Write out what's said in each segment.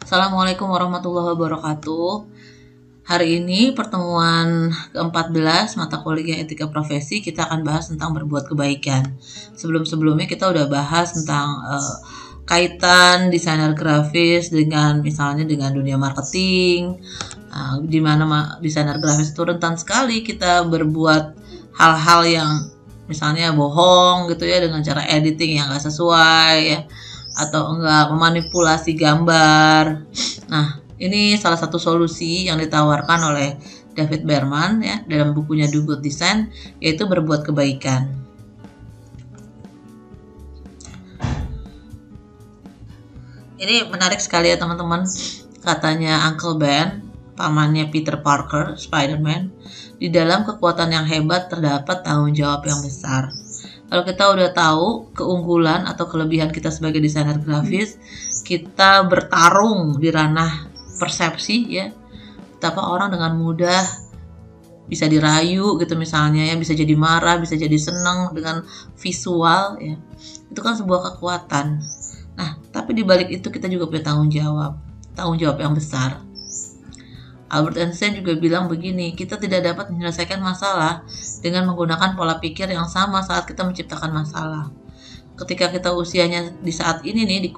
Assalamualaikum warahmatullahi wabarakatuh. Hari ini pertemuan ke-14 mata kuliah etika profesi, kita akan bahas tentang berbuat kebaikan. Sebelumnya kita udah bahas tentang kaitan desainer grafis dengan misalnya dengan dunia marketing, di mana desainer grafis itu rentan sekali kita berbuat hal-hal yang misalnya bohong gitu ya, dengan cara editing yang nggak sesuai ya, atau enggak memanipulasi gambar. Nah, ini salah satu solusi yang ditawarkan oleh David Berman ya dalam bukunya Do Good Design, yaitu berbuat kebaikan. Ini menarik sekali ya teman-teman. Katanya Uncle Ben, pamannya Peter Parker, Spider-Man, di dalam kekuatan yang hebat terdapat tanggung jawab yang besar. Kalau kita udah tahu keunggulan atau kelebihan kita sebagai desainer grafis, kita bertarung di ranah persepsi ya. Betapa orang dengan mudah bisa dirayu gitu misalnya ya, bisa jadi marah, bisa jadi senang dengan visual ya. Itu kan sebuah kekuatan. Nah, tapi di balik itu kita juga punya tanggung jawab yang besar. Albert Einstein juga bilang begini, kita tidak dapat menyelesaikan masalah dengan menggunakan pola pikir yang sama saat kita menciptakan masalah. Ketika kita usianya di saat ini nih, di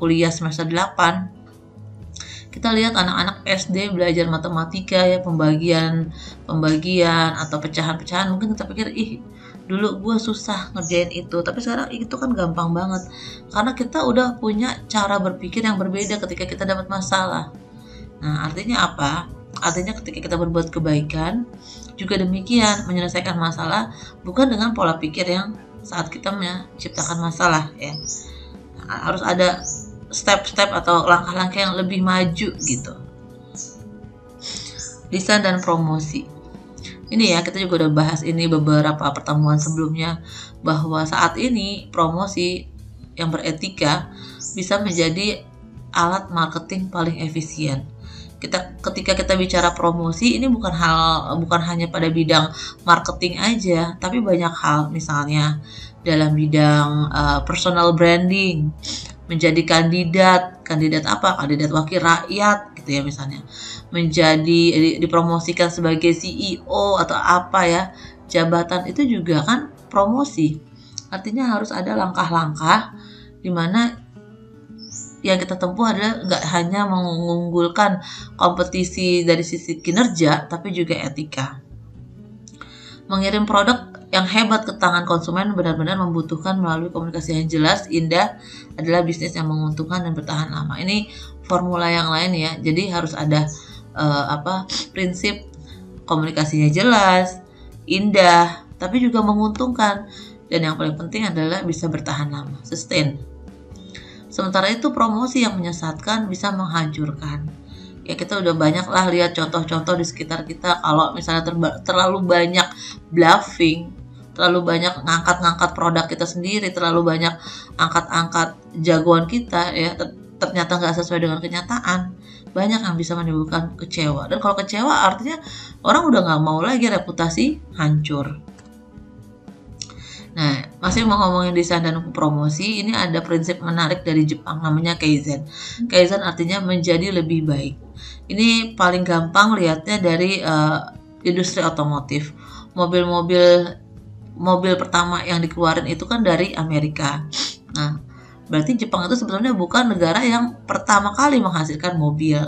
kuliah semester 8, kita lihat anak-anak SD belajar matematika ya, pembagian atau pecahan-pecahan, mungkin kita pikir, dulu gue susah ngerjain itu, tapi sekarang itu kan gampang banget, karena kita udah punya cara berpikir yang berbeda ketika kita dapat masalah. Nah, artinya apa? Artinya ketika kita berbuat kebaikan, juga demikian, menyelesaikan masalah bukan dengan pola pikir yang saat kita menciptakan masalah ya. Nah, harus ada step-step atau langkah-langkah yang lebih maju gitu. Desain dan promosi. Ini ya, kita juga udah bahas ini beberapa pertemuan sebelumnya, bahwa saat ini promosi yang beretika bisa menjadi alat marketing paling efisien. Ketika kita bicara promosi, ini bukan hanya pada bidang marketing aja, tapi banyak hal, misalnya dalam bidang personal branding, menjadi kandidat apa? Kandidat wakil rakyat gitu ya misalnya. Dipromosikan sebagai CEO atau apa ya, jabatan itu juga kan promosi. Artinya harus ada langkah-langkah di mana yang kita tempuh adalah nggak hanya mengunggulkan kompetisi dari sisi kinerja, tapi juga etika. Mengirim produk yang hebat ke tangan konsumen benar-benar membutuhkan melalui komunikasi yang jelas, indah, adalah bisnis yang menguntungkan dan bertahan lama. Ini formula yang lain ya. Jadi harus ada prinsip komunikasinya jelas, indah, tapi juga menguntungkan. Dan yang paling penting adalah bisa bertahan lama, sustain. Sementara itu promosi yang menyesatkan bisa menghancurkan. Ya, kita udah banyak lah lihat contoh-contoh di sekitar kita, kalau misalnya terlalu banyak bluffing, terlalu banyak ngangkat-ngangkat produk kita sendiri, terlalu banyak angkat-angkat jagoan kita ya, ternyata nggak sesuai dengan kenyataan, banyak yang bisa menimbulkan kecewa. Dan kalau kecewa artinya orang udah nggak mau lagi, reputasi hancur. Nah, masih mau ngomongin desain dan promosi, ini ada prinsip menarik dari Jepang namanya Kaizen. Kaizen artinya menjadi lebih baik. Ini paling gampang lihatnya dari industri otomotif. Mobil pertama yang dikeluarin itu kan dari Amerika. Nah, berarti Jepang itu sebenarnya bukan negara yang pertama kali menghasilkan mobil.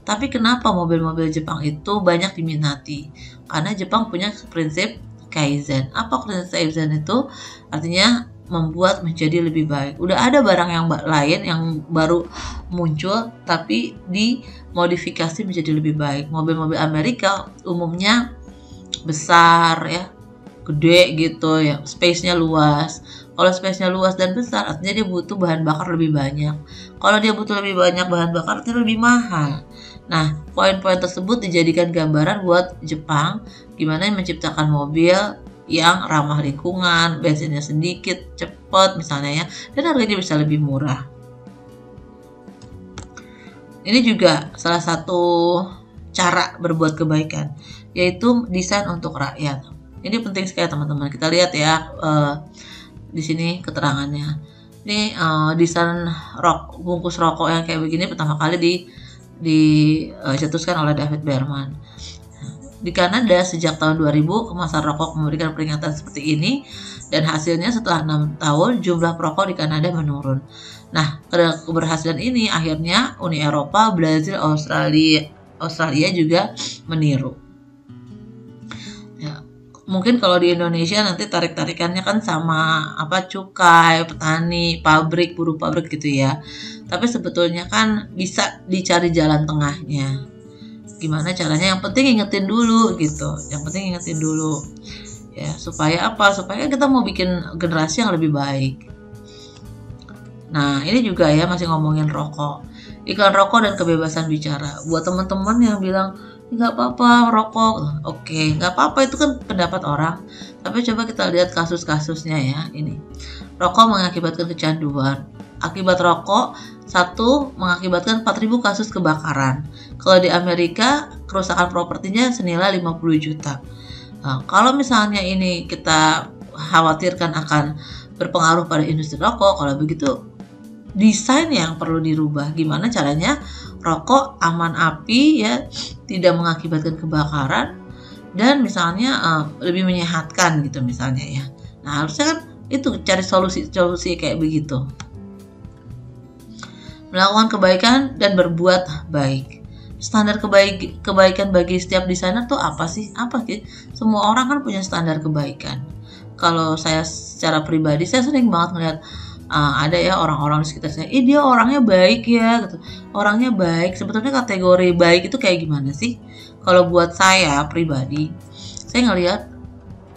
Tapi kenapa mobil-mobil Jepang itu banyak diminati? Karena Jepang punya prinsip Kaizen. Apa prinsip Kaizen itu? Artinya membuat menjadi lebih baik. Udah ada barang yang lain yang baru muncul tapi dimodifikasi menjadi lebih baik. Mobil-mobil Amerika umumnya besar ya, gede gitu ya, space-nya luas. Kalau space-nya luas dan besar artinya dia butuh bahan bakar lebih banyak. Kalau dia butuh lebih banyak bahan bakar artinya lebih mahal. Nah, poin-poin tersebut dijadikan gambaran buat Jepang gimana menciptakan mobil yang ramah lingkungan, bensinnya sedikit, cepat misalnya ya, dan harganya bisa lebih murah. Ini juga salah satu cara berbuat kebaikan, yaitu desain untuk rakyat. Ini penting sekali teman-teman. Kita lihat ya di sini keterangannya. Ini desain bungkus rokok yang kayak begini pertama kali dicetuskan oleh David Berman. Di Kanada sejak tahun 2000 kemasan rokok memberikan peringatan seperti ini, dan hasilnya setelah 6 tahun jumlah perokok di Kanada menurun. Nah, keberhasilan ini akhirnya Uni Eropa, Brazil, Australia juga meniru. Ya, mungkin kalau di Indonesia nanti tarik-tarikannya kan sama cukai, petani, pabrik, buruh pabrik gitu ya. Tapi sebetulnya kan bisa dicari jalan tengahnya. Gimana caranya? Yang penting ingetin dulu gitu. Ya, supaya apa? Supaya kita mau bikin generasi yang lebih baik. Nah, ini juga ya masih ngomongin rokok. Iklan rokok dan kebebasan bicara. Buat teman-teman yang bilang nggak apa-apa rokok, oke, nggak apa-apa, itu kan pendapat orang. Tapi coba kita lihat kasus-kasusnya ya. Ini rokok mengakibatkan kecanduan. Akibat rokok, 1 mengakibatkan 4.000 kasus kebakaran. Kalau di Amerika, kerusakan propertinya senilai 50 juta. Nah, kalau misalnya ini kita khawatirkan akan berpengaruh pada industri rokok, kalau begitu desain yang perlu dirubah. Gimana caranya rokok aman api ya, tidak mengakibatkan kebakaran, dan misalnya lebih menyehatkan gitu misalnya ya. Nah, harusnya kan itu cari solusi kayak begitu. Melakukan kebaikan dan berbuat baik. Standar kebaikan bagi setiap desainer tuh apa sih? Semua orang kan punya standar kebaikan. Kalau saya secara pribadi, saya sering banget ngeliat ada ya orang-orang di sekitar saya, dia orangnya baik ya gitu. Orangnya baik, sebetulnya kategori baik itu kayak gimana sih? Kalau buat saya pribadi, saya ngelihat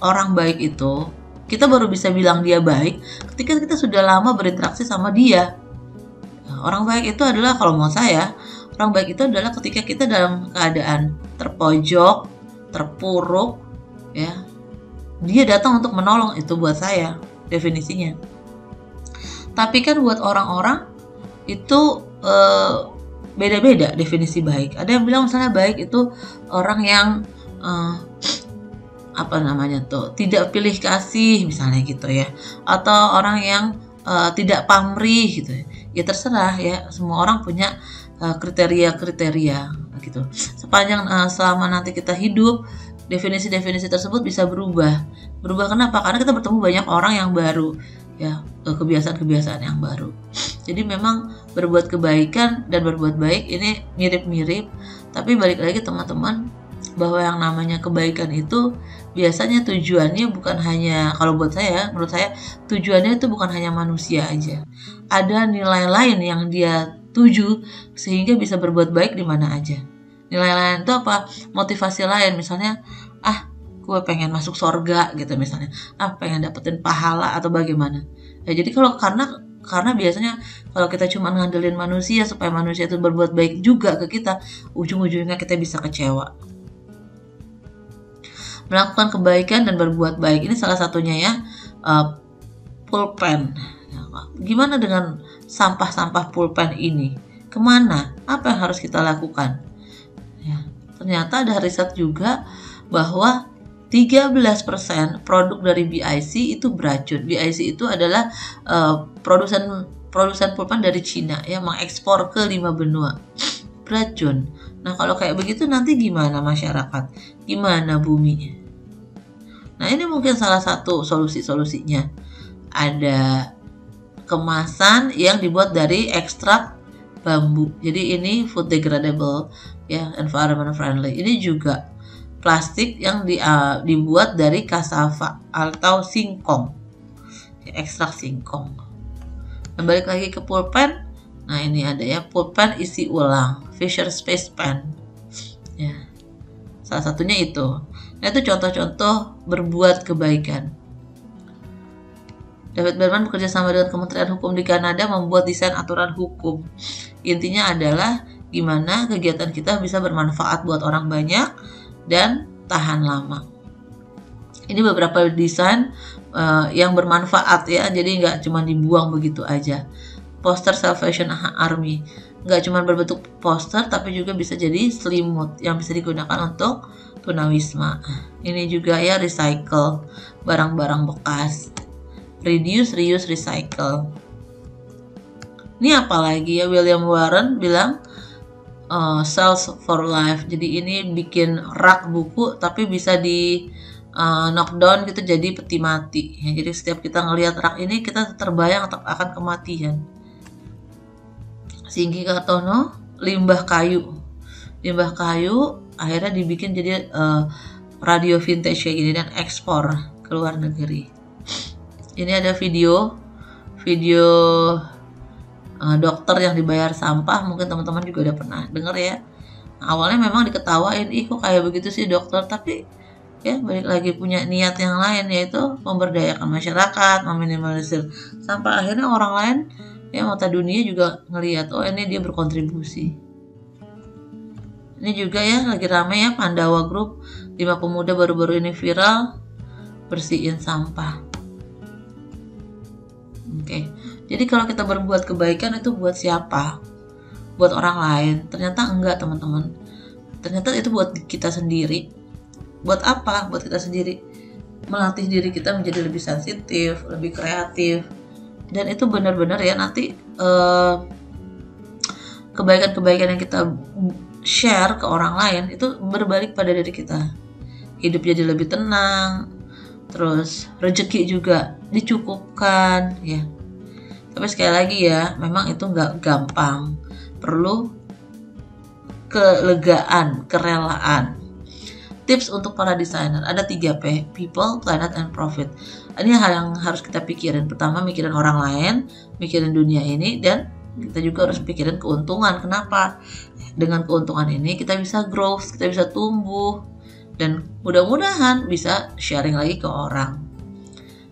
orang baik itu, kita baru bisa bilang dia baik ketika kita sudah lama berinteraksi sama dia. Orang baik itu adalah, kalau mau saya, orang baik itu adalah ketika kita dalam keadaan terpojok, terpuruk, ya, dia datang untuk menolong. Itu buat saya definisinya. Tapi kan buat orang-orang itu beda-beda definisi baik. Ada yang bilang misalnya baik itu orang yang tidak pilih kasih misalnya gitu ya, atau orang yang tidak pamrih gitu ya. Ya terserah ya, semua orang punya kriteria-kriteria gitu. Selama nanti kita hidup, definisi-definisi tersebut bisa berubah. Kenapa? Karena kita bertemu banyak orang yang baru ya, kebiasaan-kebiasaan yang baru. Jadi memang berbuat kebaikan dan berbuat baik ini mirip-mirip, tapi balik lagi teman-teman, bahwa yang namanya kebaikan itu biasanya tujuannya bukan hanya, kalau buat saya, menurut saya tujuannya itu bukan hanya manusia aja. Ada nilai lain yang dia tuju sehingga bisa berbuat baik di mana aja. Nilai lain itu apa? Motivasi lain, misalnya gue pengen masuk surga gitu misalnya, pengen dapetin pahala atau bagaimana ya. Jadi karena biasanya kalau kita cuma ngandelin manusia supaya manusia itu berbuat baik juga ke kita, ujung-ujungnya kita bisa kecewa. Melakukan kebaikan dan berbuat baik, ini salah satunya ya, pulpen. Gimana dengan sampah-sampah pulpen ini? Kemana? Apa yang harus kita lakukan? Ya, ternyata ada riset juga bahwa 13% produk dari BIC itu beracun. BIC itu adalah produsen pulpen dari Cina yang mengekspor ke 5 benua. Beracun. Nah, kalau kayak begitu nanti gimana masyarakat? Gimana bumi? Nah, ini mungkin salah satu solusinya. Ada kemasan yang dibuat dari ekstrak bambu. Jadi ini food degradable ya, environment friendly. Ini juga plastik yang dibuat dari cassava atau singkong, ekstrak singkong. Dan balik lagi ke pulpen. Nah, ini ada ya, pulpen isi ulang, Fisher Space Pen ya, salah satunya itu. Nah, itu contoh-contoh berbuat kebaikan. David Berman bekerja sama dengan Kementerian Hukum di Kanada membuat desain aturan hukum. Intinya adalah gimana kegiatan kita bisa bermanfaat buat orang banyak dan tahan lama. Ini beberapa desain yang bermanfaat ya, jadi nggak cuma dibuang begitu aja. Poster Salvation Army nggak cuma berbentuk poster, tapi juga bisa jadi selimut yang bisa digunakan untuk tunawisma. Ini juga ya, recycle barang-barang bekas, reduce, reuse, recycle. Ini apalagi ya, William Warren bilang cells for life. Jadi ini bikin rak buku tapi bisa di knockdown gitu jadi peti mati. Ya, jadi setiap kita ngelihat rak ini kita terbayang akan kematian. Singgi Katono, limbah kayu. Limbah kayu akhirnya dibikin jadi radio vintage kayak gini dan ekspor ke luar negeri. Ini ada video dokter yang dibayar sampah, mungkin teman-teman juga udah pernah denger ya. Awalnya memang diketawain, ih kok kayak begitu sih dokter, tapi ya balik lagi punya niat yang lain, yaitu memberdayakan masyarakat, meminimalisir sampah. Akhirnya orang lain ya, mata dunia juga ngelihat, oh ini dia berkontribusi. Ini juga ya lagi rame ya, Pandawa Group, 5 pemuda baru-baru ini viral bersihin sampah. Oke. Jadi kalau kita berbuat kebaikan itu buat siapa? Buat orang lain. Ternyata enggak, teman-teman. Ternyata itu buat kita sendiri. Buat apa? Buat kita sendiri. Melatih diri kita menjadi lebih sensitif, lebih kreatif. Dan itu benar-benar ya nanti kebaikan-kebaikan yang kita share ke orang lain itu berbalik pada diri kita. Hidup jadi lebih tenang. Terus rezeki juga dicukupkan ya. Tapi sekali lagi ya, memang itu nggak gampang, perlu kelegaan, kerelaan. Tips untuk para desainer ada 3P, people, planet, and profit. Ini hal yang harus kita pikirin. Pertama, mikirin orang lain, mikirin dunia ini, dan kita juga harus pikirin keuntungan. Kenapa? Dengan keuntungan ini kita bisa growth, kita bisa tumbuh, dan mudah-mudahan bisa sharing lagi ke orang.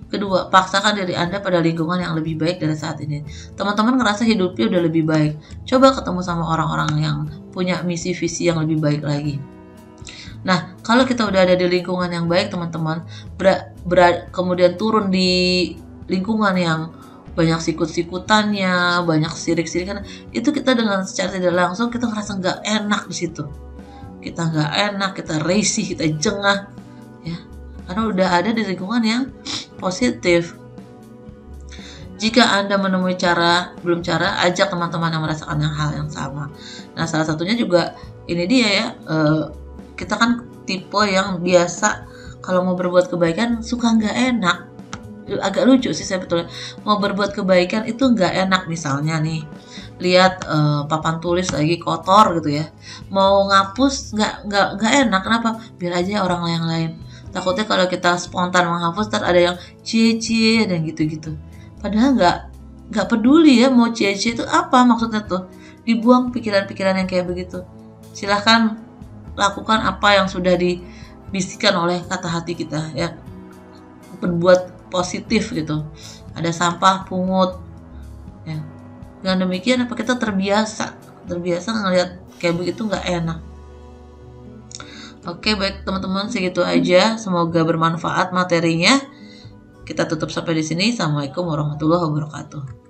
Kedua, paksakan diri Anda pada lingkungan yang lebih baik dari saat ini. Teman-teman ngerasa hidupnya udah lebih baik, coba ketemu sama orang-orang yang punya misi visi yang lebih baik lagi. Nah, kalau kita udah ada di lingkungan yang baik, teman-teman, kemudian turun di lingkungan yang banyak sikut-sikutannya, banyak sirik-sirikan, itu kita dengan secara tidak langsung kita ngerasa nggak enak di situ. Kita nggak enak, kita risih, kita jengah, ya, karena udah ada di lingkungan yang positif. Jika Anda menemui belum cara, ajak teman-teman yang merasakan hal yang sama. Nah, salah satunya juga ini dia ya, kita kan tipe yang biasa kalau mau berbuat kebaikan suka nggak enak. Agak lucu sih sebetulnya, mau berbuat kebaikan itu nggak enak. Misalnya nih, lihat papan tulis lagi kotor gitu ya, mau ngapus nggak enak. Kenapa? Biar aja orang yang lain. Takutnya kalau kita spontan menghapus, ntar ada yang cie-cie dan gitu-gitu. Padahal nggak peduli ya mau cie-cie itu apa maksudnya tuh. Dibuang pikiran-pikiran yang kayak begitu. Silahkan lakukan apa yang sudah dibisikkan oleh kata hati kita ya. Berbuat positif gitu. Ada sampah, pungut. Ya. Dengan demikian apa kita terbiasa ngelihat kayak begitu nggak enak. Oke, baik teman-teman, segitu aja. Semoga bermanfaat materinya. Kita tutup sampai di sini. Assalamualaikum warahmatullahi wabarakatuh.